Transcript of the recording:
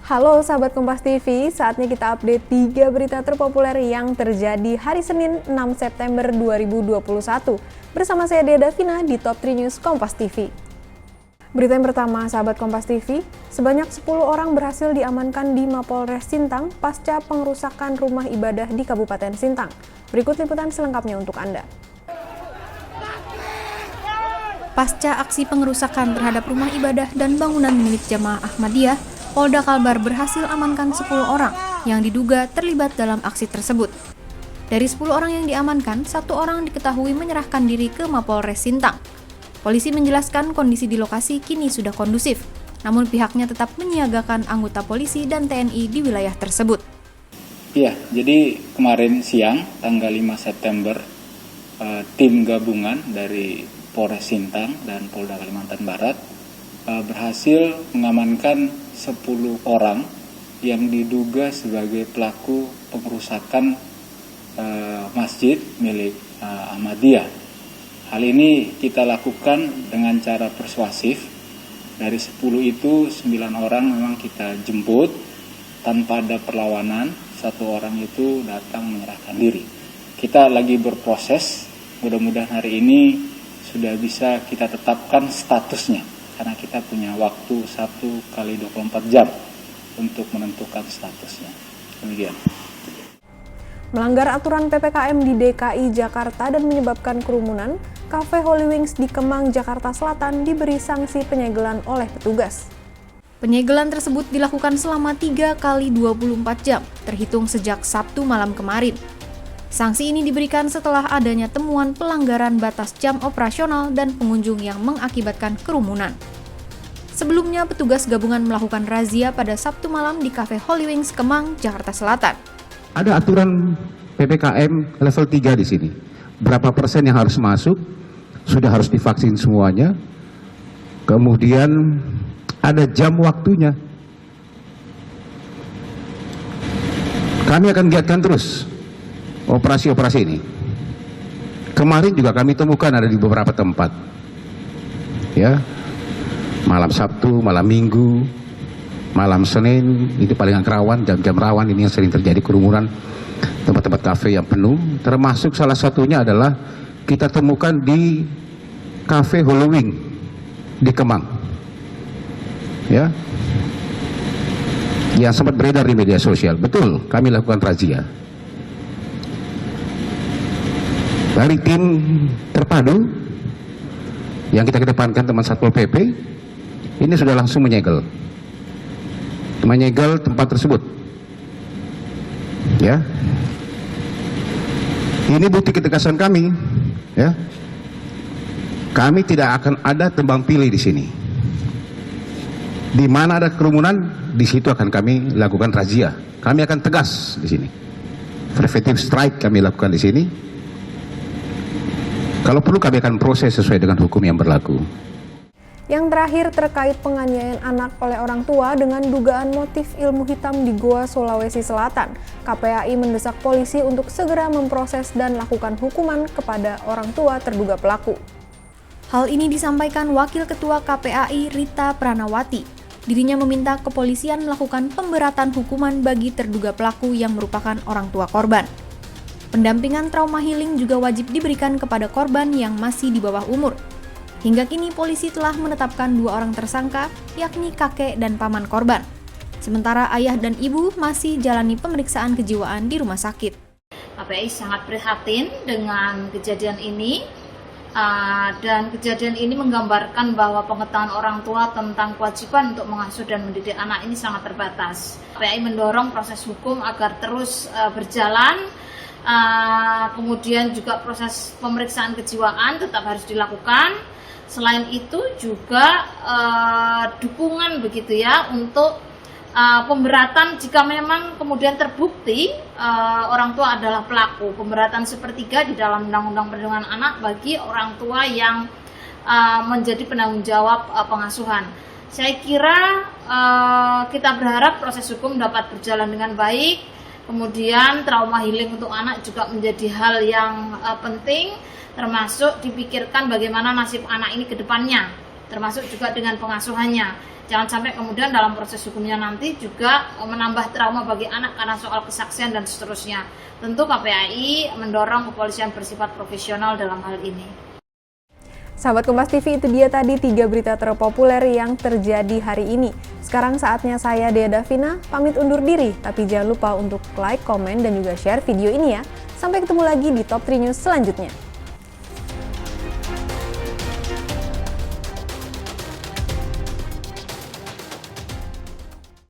Halo sahabat Kompas TV, saatnya kita update 3 berita terpopuler yang terjadi hari Senin 6 September 2021. Bersama saya Dea Davina di Top 3 News Kompas TV. Berita yang pertama, sahabat Kompas TV, sebanyak 10 orang berhasil diamankan di Mapolres Sintang pasca pengerusakan rumah ibadah di Kabupaten Sintang. Berikut liputan selengkapnya untuk Anda. Pasca aksi pengerusakan terhadap rumah ibadah dan bangunan milik Jamaah Ahmadiyah, Polda Kalbar berhasil amankan 10 orang yang diduga terlibat dalam aksi tersebut. Dari 10 orang yang diamankan, 1 orang diketahui menyerahkan diri ke Mapolres Sintang. Polisi menjelaskan kondisi di lokasi kini sudah kondusif, namun pihaknya tetap menyiagakan anggota polisi dan TNI di wilayah tersebut. Iya, jadi kemarin siang, tanggal 5 September, tim gabungan dari Polres Sintang dan Polda Kalimantan Barat berhasil mengamankan 10 orang yang diduga sebagai pelaku pengerusakan masjid milik Ahmadiyah. Hal ini kita lakukan dengan cara persuasif. Dari 10 itu 9 orang memang kita jemput tanpa ada perlawanan, 1 orang itu datang menyerahkan diri. Kita lagi berproses, mudah-mudahan hari ini sudah bisa kita tetapkan statusnya, karena kita punya waktu 1x24 jam untuk menentukan statusnya. Demikian. Melanggar aturan PPKM di DKI Jakarta dan menyebabkan kerumunan, Cafe Holy Wings di Kemang, Jakarta Selatan diberi sanksi penyegelan oleh petugas. Penyegelan tersebut dilakukan selama 3x24 jam, terhitung sejak Sabtu malam kemarin. Sanksi ini diberikan setelah adanya temuan pelanggaran batas jam operasional dan pengunjung yang mengakibatkan kerumunan. Sebelumnya, petugas gabungan melakukan razia pada Sabtu malam di Cafe Holy Wings Kemang, Jakarta Selatan. Ada aturan PPKM level 3 di sini. Berapa persen yang harus masuk, sudah harus divaksin semuanya. Kemudian ada jam waktunya. Kami akan giatkan terus operasi-operasi ini. Kemarin juga kami temukan ada di beberapa tempat. Ya. Malam Sabtu, malam Minggu, malam Senin, itu paling rawan, jam-jam rawan ini yang sering terjadi kerumunan, tempat-tempat kafe yang penuh. Termasuk salah satunya adalah kita temukan di Cafe Holy di Kemang. Ya. Yang sempat beredar di media sosial. Betul, kami lakukan razia. Dari tim terpadu yang kita kedepankan teman Satpol PP, ini sudah langsung menyegel tempat tersebut. Ya, ini bukti ketegasan kami. Ya, kami tidak akan ada tebang pilih di sini. Di mana ada kerumunan, di situ akan kami lakukan razia. Kami akan tegas di sini. Preventive strike kami lakukan di sini. Kalau perlu kami akan proses sesuai dengan hukum yang berlaku. Yang terakhir terkait penganiayaan anak oleh orang tua dengan dugaan motif ilmu hitam di Goa, Sulawesi Selatan. KPAI mendesak polisi untuk segera memproses dan lakukan hukuman kepada orang tua terduga pelaku. Hal ini disampaikan Wakil Ketua KPAI Rita Pranawati. Dirinya meminta kepolisian melakukan pemberatan hukuman bagi terduga pelaku yang merupakan orang tua korban. Pendampingan trauma healing juga wajib diberikan kepada korban yang masih di bawah umur. Hingga kini polisi telah menetapkan 2 orang tersangka, yakni kakek dan paman korban. Sementara ayah dan ibu masih jalani pemeriksaan kejiwaan di rumah sakit. KPAI sangat prihatin dengan kejadian ini, dan kejadian ini menggambarkan bahwa pengetahuan orang tua tentang kewajiban untuk mengasuh dan mendidik anak ini sangat terbatas. KPAI mendorong proses hukum agar terus berjalan. Kemudian juga proses pemeriksaan kejiwaan tetap harus dilakukan. Selain itu juga dukungan begitu ya untuk pemberatan jika memang kemudian terbukti orang tua adalah pelaku. Pemberatan sepertiga di dalam Undang-Undang Perlindungan Anak bagi orang tua yang menjadi penanggung jawab pengasuhan. Saya kira kita berharap proses hukum dapat berjalan dengan baik. Kemudian trauma healing untuk anak juga menjadi hal yang penting, termasuk dipikirkan bagaimana nasib anak ini ke depannya. termasuk juga dengan pengasuhannya. Jangan sampai kemudian dalam proses hukumnya nanti juga menambah trauma bagi anak karena soal kesaksian dan seterusnya. Tentu KPAI mendorong kepolisian bersifat profesional dalam hal ini. Sahabat Kompas TV, itu dia tadi 3 berita terpopuler yang terjadi hari ini. Sekarang saatnya saya, Dea Davina, pamit undur diri. Tapi jangan lupa untuk like, komen, dan juga share video ini ya. Sampai ketemu lagi di Top 3 News selanjutnya.